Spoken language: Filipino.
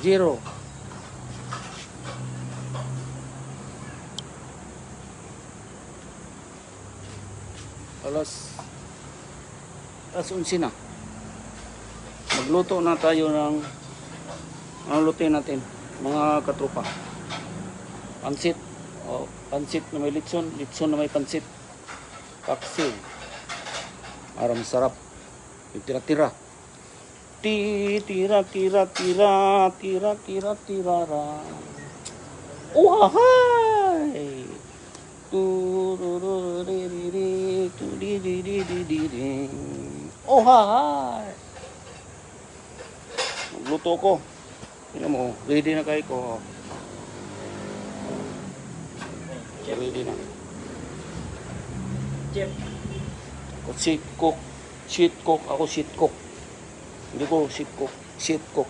0. Alas 11 na. Magluto na tayo ng ano lutuin natin mga katropa. Pansit. O, pansit na may litson, litson na may pansit. Paksiw. Para masarap. Yung tira-tira. Tira-tira-tira-tira-tira-tira-ra. Uhahay! Uhahay! Magluto ko. Tingnan mo, ready na kayo ko. Ready na. Chef. Ako sheet cook. Sheet cook. Ako sheet cook. Hindi ko sheet cook. Sheet cook.